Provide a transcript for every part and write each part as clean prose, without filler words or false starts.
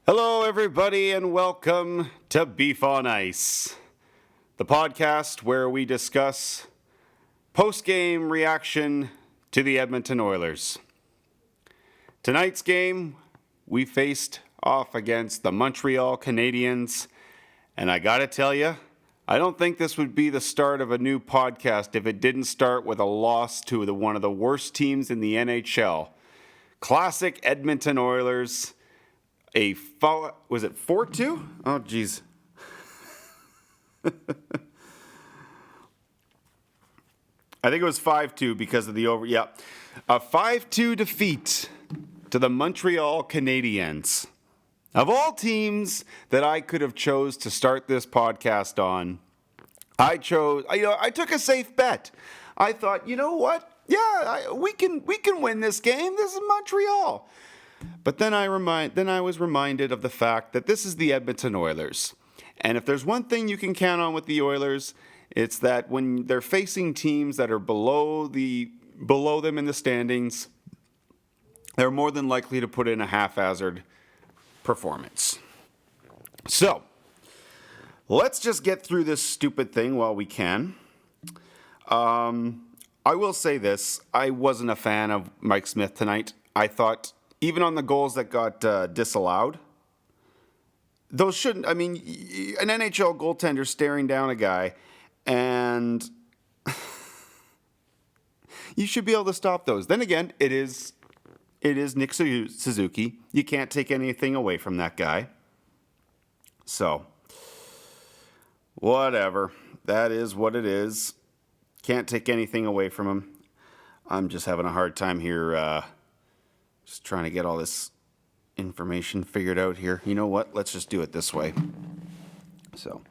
Hello, everybody, and welcome to Beef on Ice, the podcast where we discuss post-game reaction to the Edmonton Oilers. Tonight's game, we faced off against the Montreal Canadiens, and I gotta tell you, I don't think this would be the start of a new podcast if it didn't start with a loss to one of the worst teams in the NHL. Classic Edmonton Oilers. Was it 4-2? Oh, geez. I think it was 5-2 because of the over. Yeah. A 5-2 defeat to the Montreal Canadiens. Of all teams that I could have chose to start this podcast on, I took a safe bet. I thought, you know what? Yeah, we can win this game. This is Montreal. But then I was reminded of the fact that this is the Edmonton Oilers. And if there's one thing you can count on with the Oilers, it's that when they're facing teams that are below them in the standings, they're more than likely to put in a haphazard performance. So, let's just get through this stupid thing while we can. I will say this. I wasn't a fan of Mike Smith tonight. I thought, even on the goals that got disallowed, those shouldn't, an NHL goaltender staring down a guy, and you should be able to stop those. Then again, it is Nick Suzuki. You can't take anything away from that guy. So, whatever. That is what it is. Can't take anything away from him. I'm just having a hard time here, just trying to get all this information figured out here. You know what? Let's just do it this way. So,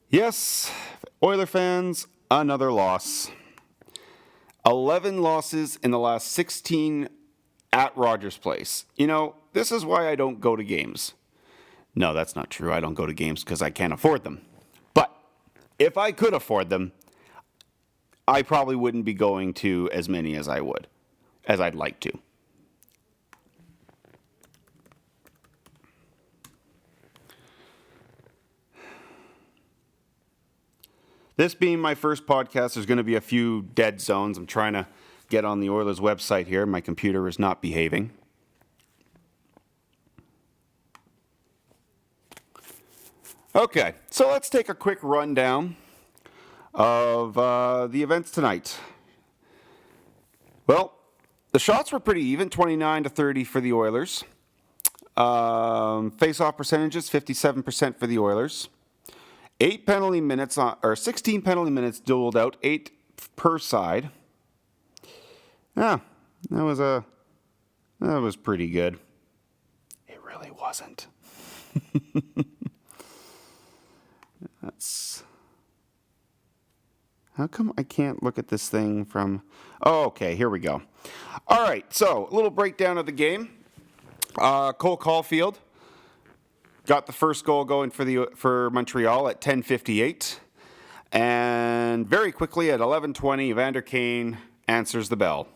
yes, Oiler fans, another loss. 11 losses in the last 16 at Rogers Place. You know, this is why I don't go to games. No, that's not true. I don't go to games because I can't afford them. But if I could afford them, I probably wouldn't be going to as many as I'd like to. This being my first podcast, there's going to be a few dead zones. I'm trying to get on the Oilers website here. My computer is not behaving. Okay, so let's take a quick rundown of the events tonight. Well, the shots were pretty even, 29-30 for the Oilers. Face-off percentages, 57% for the Oilers. 16 penalty minutes doled out, 8 per side. Yeah, that was pretty good. It really wasn't. How come I can't look at this thing from... Oh, okay, here we go. All right, so a little breakdown of the game. Cole Caulfield got the first goal going for Montreal at 10:58. And very quickly at 11:20, Evander Kane answers the bell.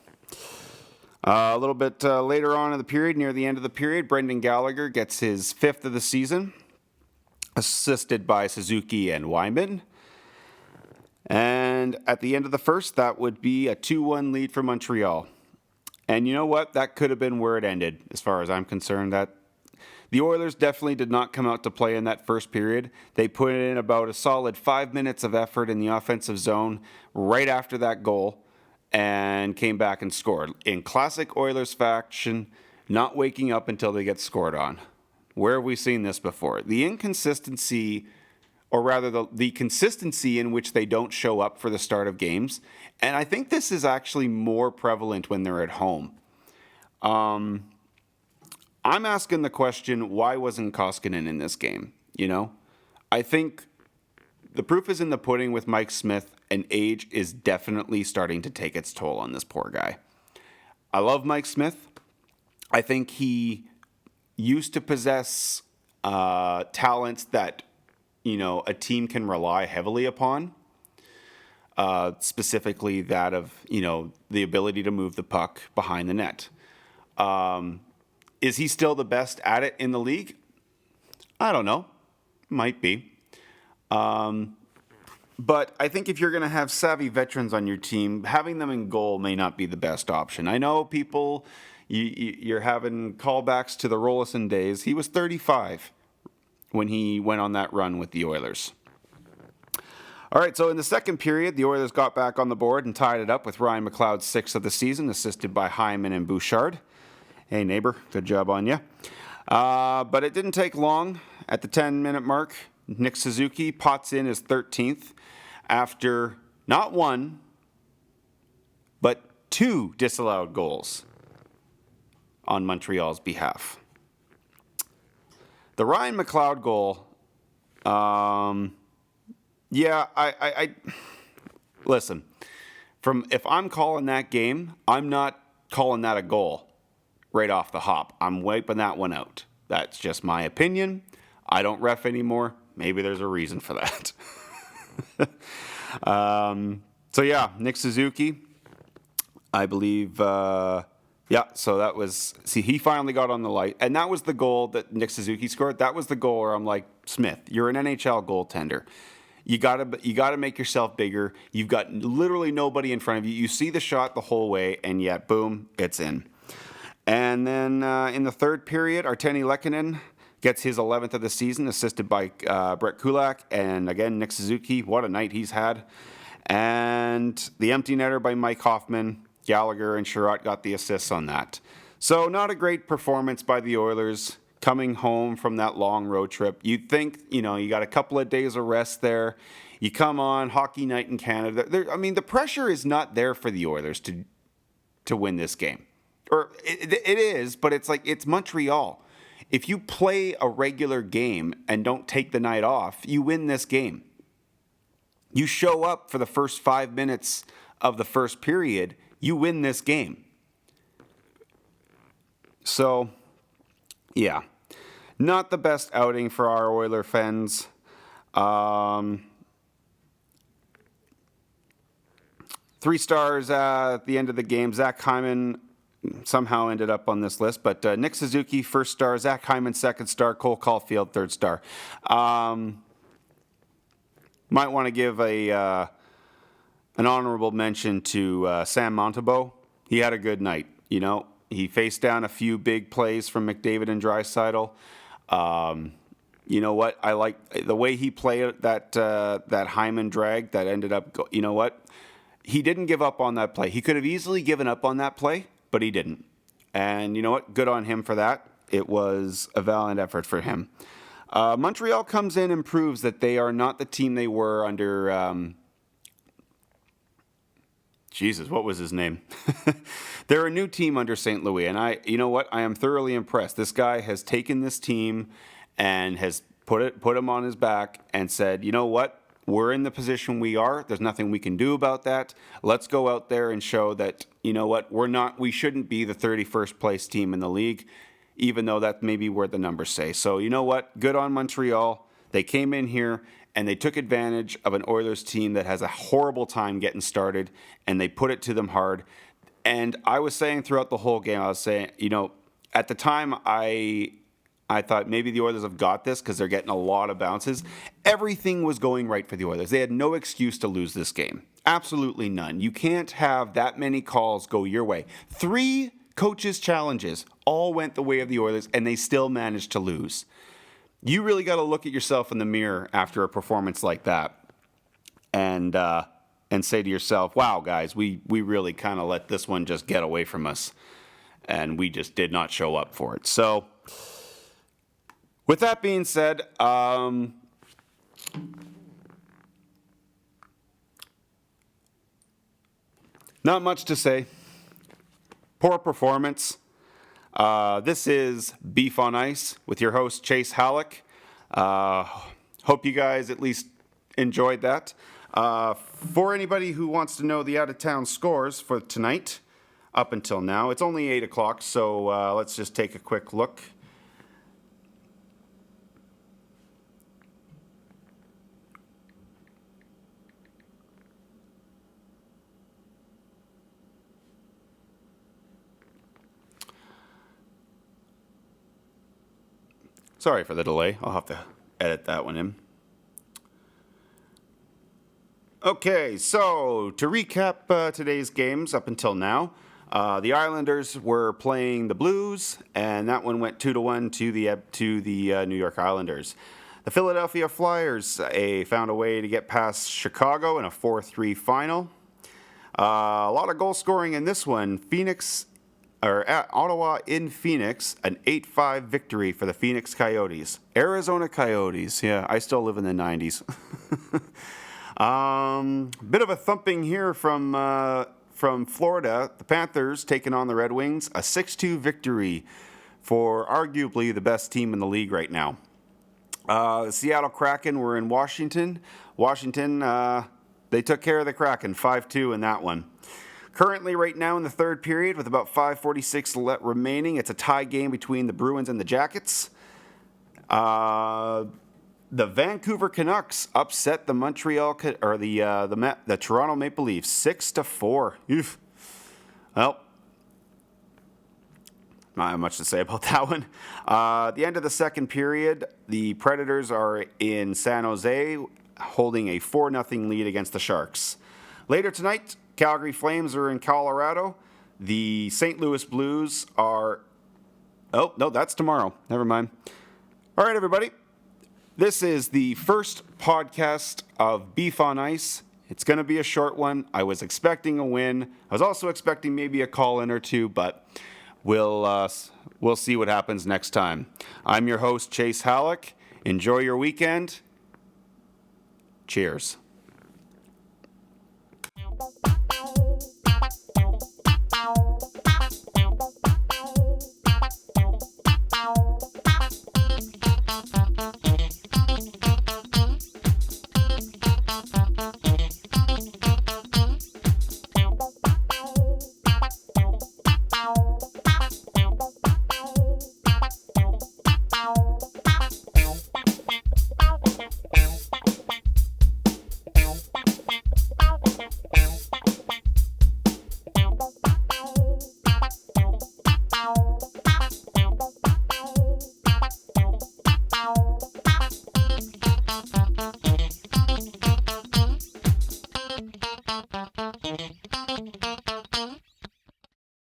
A little bit later on in the period, near the end of the period, Brendan Gallagher gets his 5th of the season, assisted by Suzuki and Wyman. And at the end of the first, that would be a 2-1 lead for Montreal. And you know what? That could have been where it ended, as far as I'm concerned. That the Oilers definitely did not come out to play in that first period. They put in about a solid 5 minutes of effort in the offensive zone right after that goal and came back and scored. In classic Oilers fashion, not waking up until they get scored on. Where have we seen this before? The inconsistency, or rather the consistency in which they don't show up for the start of games. And I think this is actually more prevalent when they're at home. I'm asking the question, why wasn't Koskinen in this game? You know, I think the proof is in the pudding with Mike Smith, and age is definitely starting to take its toll on this poor guy. I love Mike Smith. I think he used to possess talents that, you know, a team can rely heavily upon. specifically that of, the ability to move the puck behind the net. Is he still the best at it in the league? I don't know. Might be. But I think if you're going to have savvy veterans on your team, having them in goal may not be the best option. I know people, you're having callbacks to the Rolison days. He was 35 when he went on that run with the Oilers. All right, so in the second period, the Oilers got back on the board and tied it up with Ryan McLeod's sixth of the season, assisted by Hyman and Bouchard. Hey, neighbor, good job on you. But it didn't take long. At the 10-minute mark, Nick Suzuki pots in his 13th after not one, but two disallowed goals on Montreal's behalf. The Ryan McLeod goal, I listen, if I'm calling that game, I'm not calling that a goal right off the hop. I'm wiping that one out. That's just my opinion. I don't ref anymore. Maybe there's a reason for that. Nick Suzuki, I believe, so that was, he finally got on the light, and that was the goal that Nick Suzuki scored. That was the goal where I'm like, Smith, you're an NHL goaltender. You gotta make yourself bigger. You've got literally nobody in front of you. You see the shot the whole way, and yet, boom, it's in. And then in the third period, Artemi Lehkonen gets his 11th of the season, assisted by Brett Kulak. And again, Nick Suzuki, what a night he's had. And the empty netter by Mike Hoffman, Gallagher, and Sherratt got the assists on that. So not a great performance by the Oilers coming home from that long road trip. You'd think, you got a couple of days of rest there. You come on, hockey night in Canada. The pressure is not there for the Oilers to win this game. Or it is, but it's Montreal. If you play a regular game and don't take the night off, you win this game. You show up for the first 5 minutes of the first period, you win this game. So, yeah, not the best outing for our Oiler fans. 3 stars at the end of the game. Zach Hyman somehow ended up on this list, but Nick Suzuki, first star, Zach Hyman, second star, Cole Caulfield, third star. Might want to give an honorable mention to Sam Montembeault. He had a good night. He faced down a few big plays from McDavid and Draisaitl. You know what? I like the way he played that Hyman drag that ended up. You know what? He didn't give up on that play. He could have easily given up on that play, but he didn't. And you know what? Good on him for that. It was a valiant effort for him. Montreal comes in and proves that they are not the team they were under. Jesus, what was his name? They're a new team under St. Louis, and you know what? I am thoroughly impressed. This guy has taken this team and has put him on his back and said, you know what? We're in the position we are. There's nothing we can do about that. Let's go out there and show that, you know what? We shouldn't be the 31st place team in the league, even though that's maybe where the numbers say. So, you know what? Good on Montreal. They came in here and they took advantage of an Oilers team that has a horrible time getting started, and they put it to them hard. And I was saying throughout the whole game, I was saying, at the time I thought maybe the Oilers have got this because they're getting a lot of bounces. Everything was going right for the Oilers. They had no excuse to lose this game. Absolutely none. You can't have that many calls go your way. 3 coaches' challenges all went the way of the Oilers, and they still managed to lose. You really got to look at yourself in the mirror after a performance like that and say to yourself, wow, guys, we really kind of let this one just get away from us, and we just did not show up for it. So, with that being said, not much to say. Poor performance. This is Beef on Ice with your host, Chase Halleck. Hope you guys at least enjoyed that. For anybody who wants to know the out-of-town scores for tonight, up until now, it's only 8 o'clock, so let's just take a quick look. Sorry for the delay. I'll have to edit that one in. Okay, so to recap today's games up until now, the Islanders were playing the Blues, and that one went 2-1 to the New York Islanders. The Philadelphia Flyers found a way to get past Chicago in a 4-3 final. A lot of goal scoring in this one. At Ottawa in Phoenix, an 8-5 victory for the Phoenix Coyotes. Arizona Coyotes, yeah, I still live in the 90s. Bit of a thumping here from Florida. The Panthers taking on the Red Wings. A 6-2 victory for arguably the best team in the league right now. The Seattle Kraken were in Washington. They took care of the Kraken, 5-2 in that one. Currently, right now in the third period, with about 5:46 remaining, it's a tie game between the Bruins and the Jackets. The Vancouver Canucks upset the the Toronto Maple Leafs 6-4. Oof. Well, not much to say about that one. At the end of the second period, the Predators are in San Jose, holding a 4-0 lead against the Sharks. Later tonight, Calgary Flames are in Colorado. The St. Louis Blues are... Oh, no, that's tomorrow. Never mind. All right, everybody. This is the first podcast of Beef on Ice. It's going to be a short one. I was expecting a win. I was also expecting maybe a call-in or two, but we'll see what happens next time. I'm your host, Chase Halleck. Enjoy your weekend. Cheers.